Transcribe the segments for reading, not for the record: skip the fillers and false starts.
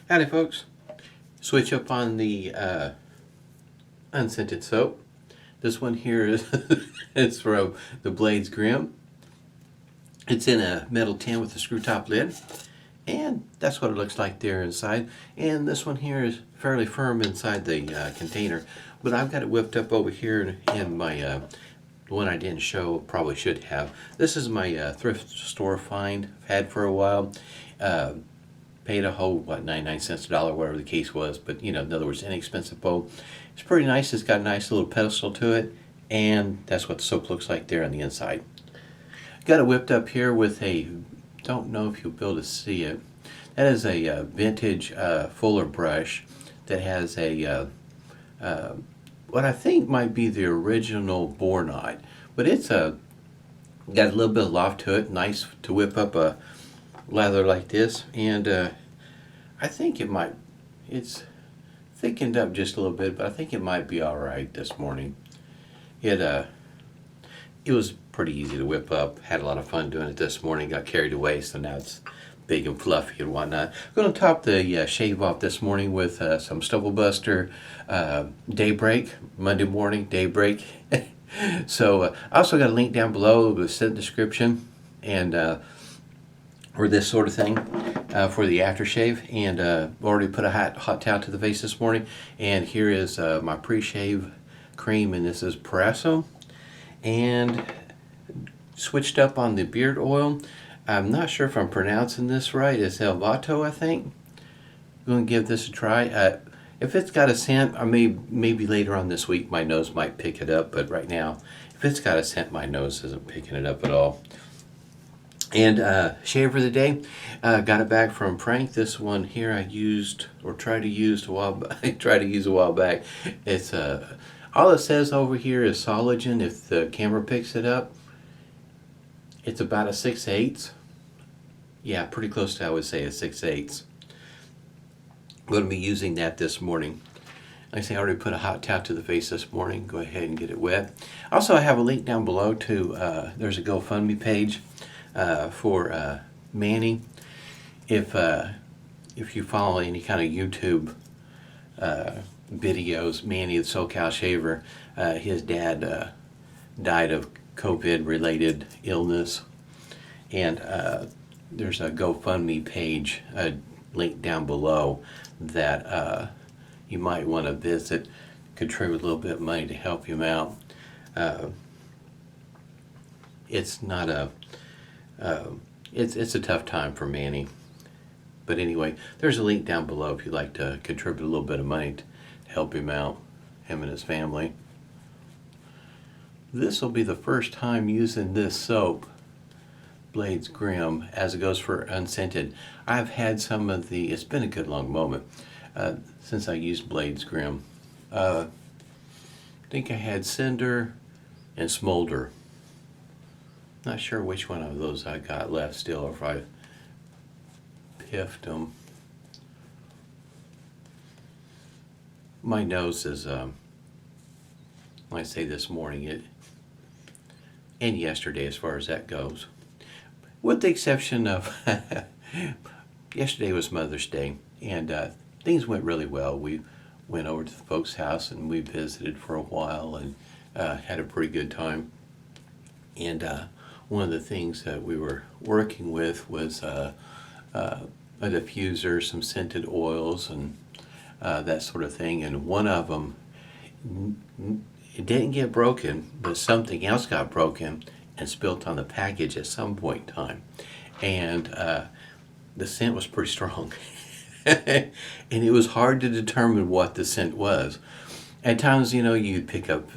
Howdy folks. Switch up on the unscented soap. This one here is it's from the Blades Grim. It's in a metal tin with a screw top lid, and that's what it looks like there inside. And this one here is fairly firm inside the container, but I've got it whipped up over here in my the one I didn't show, probably should have. This is my thrift store find I've had for a while. Paid a whole, 99 cents a dollar, whatever the case was, but in other words, inexpensive bowl. It's pretty nice. It's got a nice little pedestal to it, and that's what the soap looks like there on the inside. Got it whipped up here with a, don't know if you'll be able to see it, that is a vintage fuller brush that has a what I think might be the original boar knot, but it's got a little bit of loft to it, nice to whip up a lather like this, and I think it's thickened up just a little bit, but I think it might be alright this morning. It was pretty easy to whip up, had a lot of fun doing it this morning, got carried away, so now it's big and fluffy and whatnot. I'm going to top the shave off this morning with some Stubble Buster Daybreak, Monday morning Daybreak. So I also got a link down below with the description and or this sort of thing for the aftershave, and already put a hot towel to the face this morning. And here is my pre-shave cream, and this is Proraso, and switched up on the beard oil. I'm not sure if I'm pronouncing this right. It's Vato, I think. I'm going to give this a try. If it's got a scent, or maybe later on this week my nose might pick it up, but right now, if it's got a scent, my nose isn't picking it up at all. And shave for the day, got it back from Frank. This one here I used, or tried to use a while back. It's all it says over here is Solingen. If the camera picks it up, it's about a 6/8. Yeah, pretty close to, I would say, a 6/8. I'm going to be using that this morning. Like I say, I already put a hot towel to the face this morning. Go ahead and get it wet. Also, I have a link down below to, there's a GoFundMe page for Manny. If you follow any kind of YouTube videos, Manny the SoCal Shaver, his dad died of COVID-related illness, and there's a GoFundMe page linked down below that you might want to visit, contribute a little bit of money to help him out. It's not a it's a tough time for Manny. But anyway, there's a link down below if you'd like to contribute a little bit of money to help him out, him and his family. This will be the first time using this soap, Blades Grim, as it goes for Unscented. I've had some of the, it's been a good long moment since I used Blades Grim. I think I had Cinder and Smolder. Not sure which one of those I got left still, or if I piffed them. My nose is, like I say this morning, and yesterday as far as that goes. With the exception of, yesterday was Mother's Day, and things went really well. We went over to the folks' house and we visited for a while and had a pretty good time. And one of the things that we were working with was a diffuser, some scented oils, and that sort of thing. And one of them, it didn't get broken, but something else got broken and spilt on the package at some point in time. And the scent was pretty strong. And it was hard to determine what the scent was. At times, you'd pick up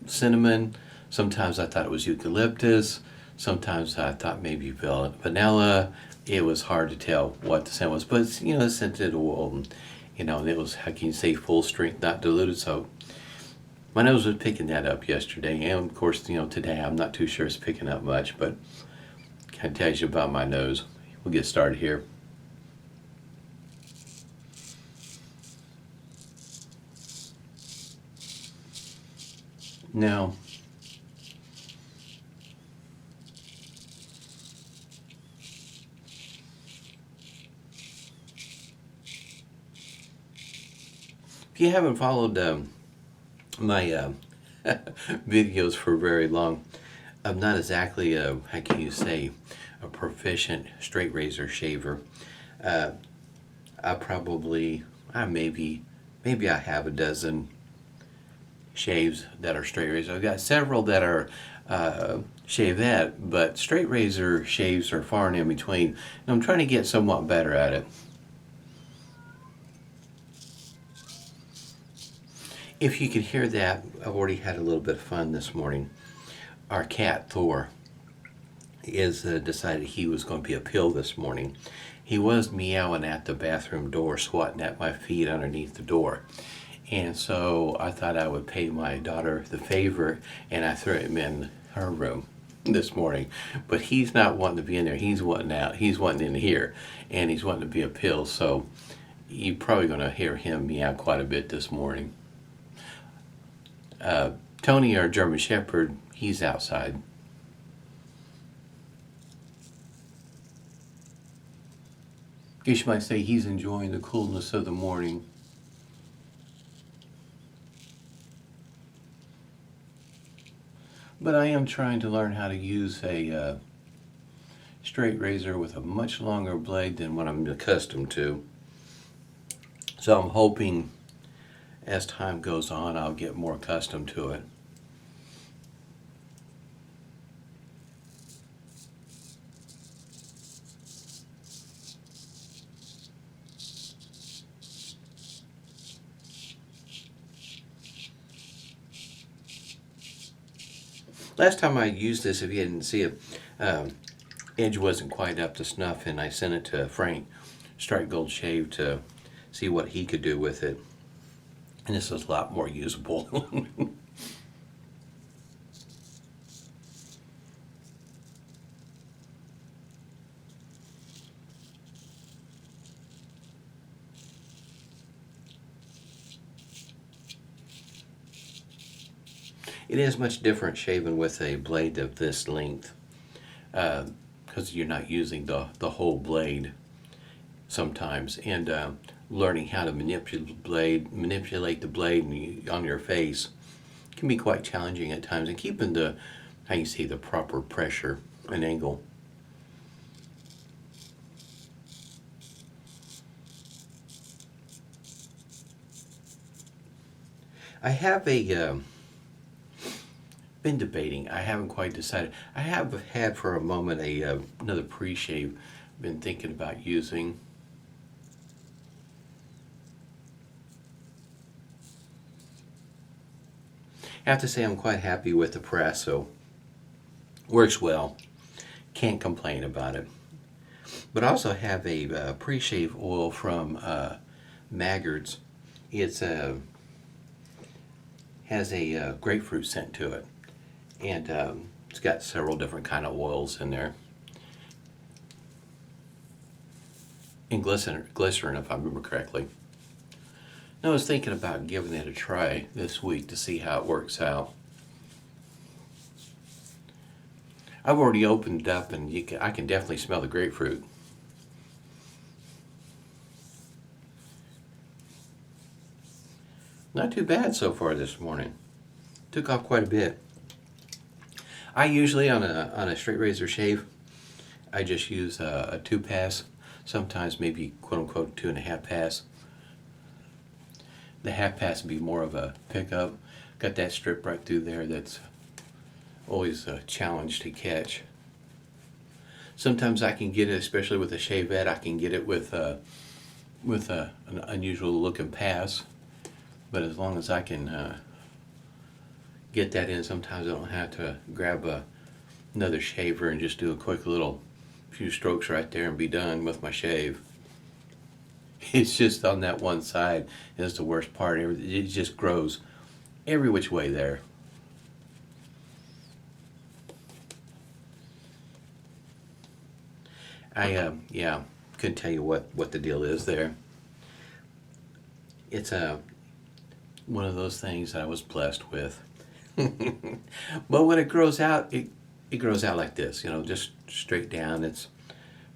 cinnamon. Sometimes I thought it was eucalyptus. Sometimes I thought maybe vanilla. It was hard to tell what the scent was. But, the scented oil, and it was, how can you say, full strength, not diluted. So my nose was picking that up yesterday. And, of course, today I'm not too sure it's picking up much. But kind of tells you about my nose. We'll get started here. Now, If you haven't followed my videos for very long, I'm not exactly a, how can you say, a proficient straight razor shaver. I probably, maybe I have a dozen shaves that are straight razor. I've got several that are shavette, but straight razor shaves are far and in between. And I'm trying to get somewhat better at it. If you could hear that, I've already had a little bit of fun this morning. Our cat, Thor, is decided he was going to be a pill this morning. He was meowing at the bathroom door, swatting at my feet underneath the door. And so I thought I would pay my daughter the favor, and I threw him in her room this morning. But he's not wanting to be in there. He's wanting out. He's wanting in here, and he's wanting to be a pill. So you're probably going to hear him meow quite a bit this morning. Tony, our German Shepherd, he's outside. Guess you might say he's enjoying the coolness of the morning. But I am trying to learn how to use a straight razor with a much longer blade than what I'm accustomed to. So I'm hoping as time goes on I'll get more accustomed to it. Last time I used this, if you didn't see it, edge wasn't quite up to snuff, and I sent it to Frank, Strike Gold Shave, to see what he could do with it. And this is a lot more usable. It is much different shaving with a blade of this length, because you're not using the whole blade sometimes, and learning how to manipulate the blade on your face can be quite challenging at times, and keeping the, how you see, the proper pressure and angle. I have been debating. I haven't quite decided. I have had for a moment another Preshave been thinking about using. I have to say I'm quite happy with the Proraso. Works well. Can't complain about it. But I also have a Preshave oil from Maggard's. It's has a grapefruit scent to it, and it's got several different kind of oils in there, and glycerin if I remember correctly. I was thinking about giving it a try this week to see how it works out. I've already opened it up, and I can definitely smell the grapefruit. Not too bad so far this morning. Took off quite a bit. I usually, on a straight razor shave, I just use a 2-pass, sometimes maybe quote-unquote 2.5 pass. The half pass would be more of a pickup. Got that strip right through there that's always a challenge to catch. Sometimes I can get it, especially with a shavette, I can get it with an unusual looking pass. But as long as I can get that in, sometimes I don't have to grab another shaver and just do a quick little few strokes right there and be done with my shave. It's just on that one side is the worst part. It just grows every which way there. I couldn't tell you what the deal is there. It's one of those things that I was blessed with. But when it grows out, it grows out like this, just straight down. It's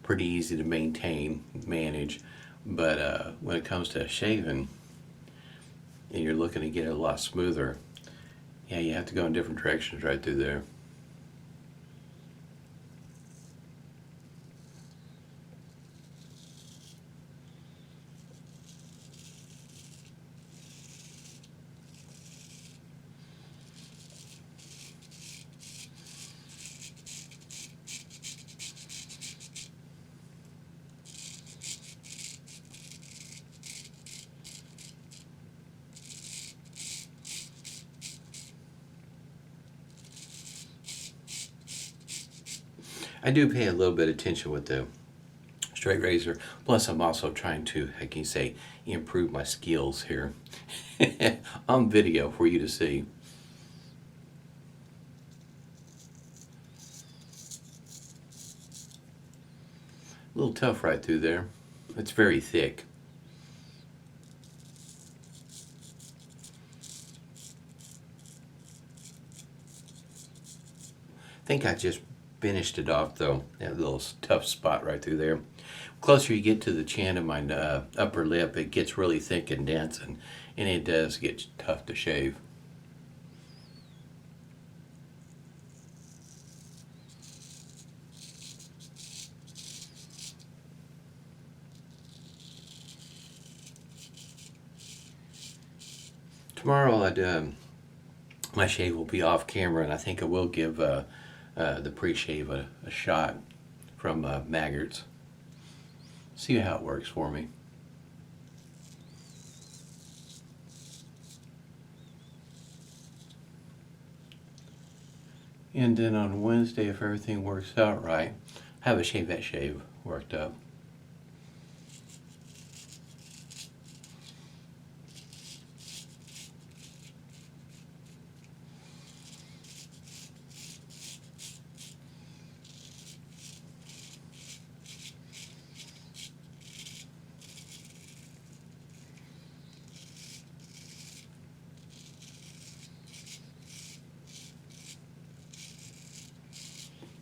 pretty easy to manage. But when it comes to shaving, and you're looking to get it a lot smoother, yeah, you have to go in different directions right through there. I do pay a little bit of attention with the straight razor. Plus, I'm also trying to, how can you say, improve my skills here on video for you to see. A little tough right through there. It's very thick. I think I just finished it off though. That little tough spot right through there. Closer you get to the chin of my upper lip, it gets really thick and dense, and it does get tough to shave. Tomorrow my shave will be off camera, and I think I will give the Preshave a shot from Maggots. See how it works for me. And then on Wednesday, if everything works out right, have a shave worked up.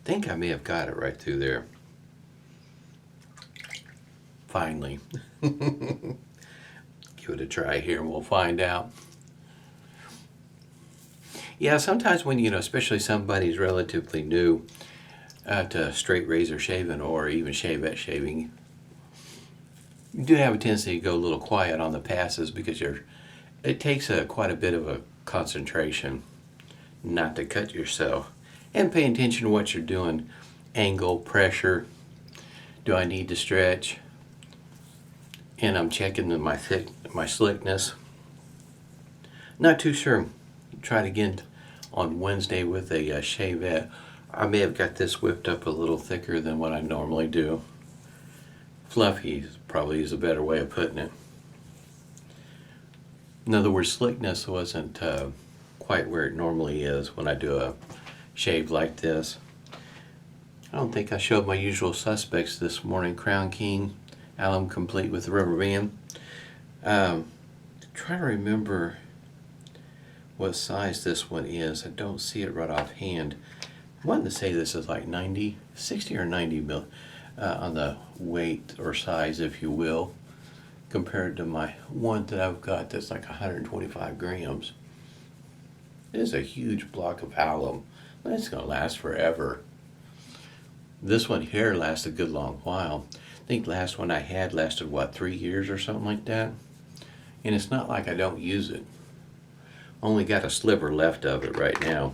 I think I may have got it right through there. Finally. Give it a try here and we'll find out. Yeah, sometimes when, especially somebody's relatively new to straight razor shaving or even shavette shaving, you do have a tendency to go a little quiet on the passes because it takes quite a bit of a concentration not to cut yourself. And pay attention to what you're doing. Angle, pressure. Do I need to stretch? And I'm checking my slickness. Not too sure. Tried again on Wednesday with a shavette. I may have got this whipped up a little thicker than what I normally do. Fluffy probably is a better way of putting it. In other words, slickness wasn't quite where it normally is when I do a shave like this. I don't think I showed my usual suspects this morning. Crown King, alum complete with the rubber band. Trying to remember what size this one is. I don't see it right offhand. I wanted to say this is like 60 or 90 mil on the weight or size, if you will, compared to my one that I've got that's like 125 grams. It is a huge block of alum. It's going to last forever. This one here lasts a good long while. I think the last one I had lasted, 3 years or something like that? And it's not like I don't use it. Only got a sliver left of it right now.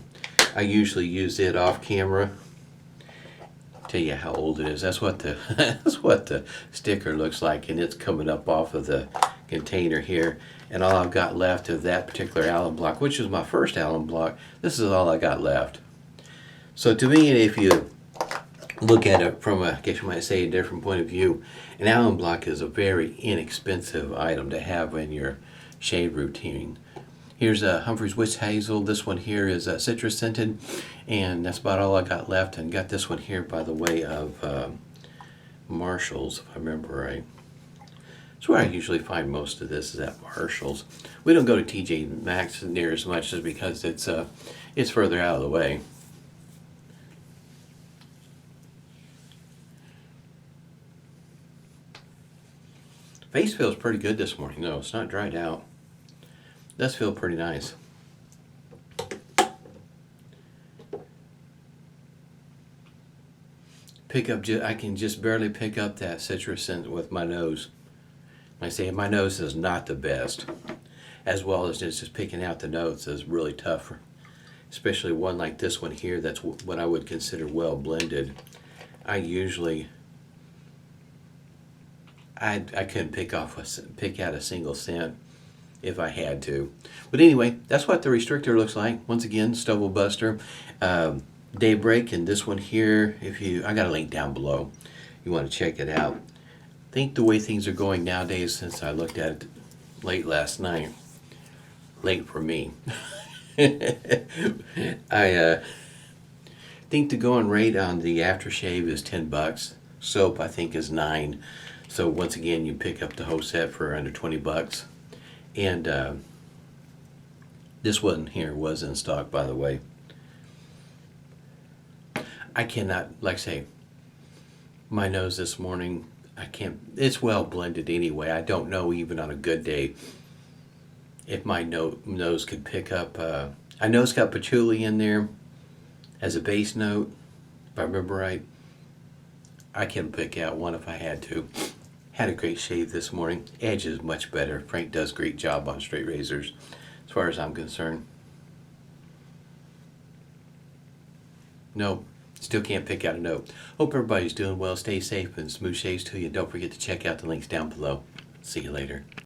I usually use it off camera. Tell you how old it is. That's what the sticker looks like, and it's coming up off of the container here. And all I've got left of that particular alum block, which is my first alum block, this is all I got left. So to me, if you look at it from I guess you might say, a different point of view, an alum block is a very inexpensive item to have in your shave routine. Here's a Humphreys Citrus hazel. This one here is citrus scented, and that's about all I got left. And got this one here by the way of Marshall's, if I remember right. That's where I usually find most of this, is at Marshall's. We don't go to TJ Maxx near as much just because it's further out of the way. Face feels pretty good this morning. No, it's not dried out. Does feel pretty nice. I can just barely pick up that citrus scent with my nose. Like I say, my nose is not the best, as well as just picking out the notes is really tough, especially one like this one here. That's what I would consider well blended. I couldn't pick out a single scent if I had to. But anyway, that's what the restrictor looks like. Once again, Stubble Buster Daybreak, and this one here, I got a link down below. You want to check it out. I think the way things are going nowadays, since I looked at it late last night, late for me, I think the going rate on the aftershave is $10. Soap I think is $9. So once again, you pick up the whole set for under $20. And this one here was in stock, by the way. I cannot, like I say, my nose this morning, it's well blended anyway. I don't know, even on a good day, if my nose could pick up, I know it's got patchouli in there as a base note, if I remember right. I can pick out one if I had to. Had a great shave this morning. Edge is much better. Frank does a great job on straight razors, as far as I'm concerned. Nope. Still can't pick out a note. Hope everybody's doing well. Stay safe and smooth shaves to you. Don't forget to check out the links down below. See you later.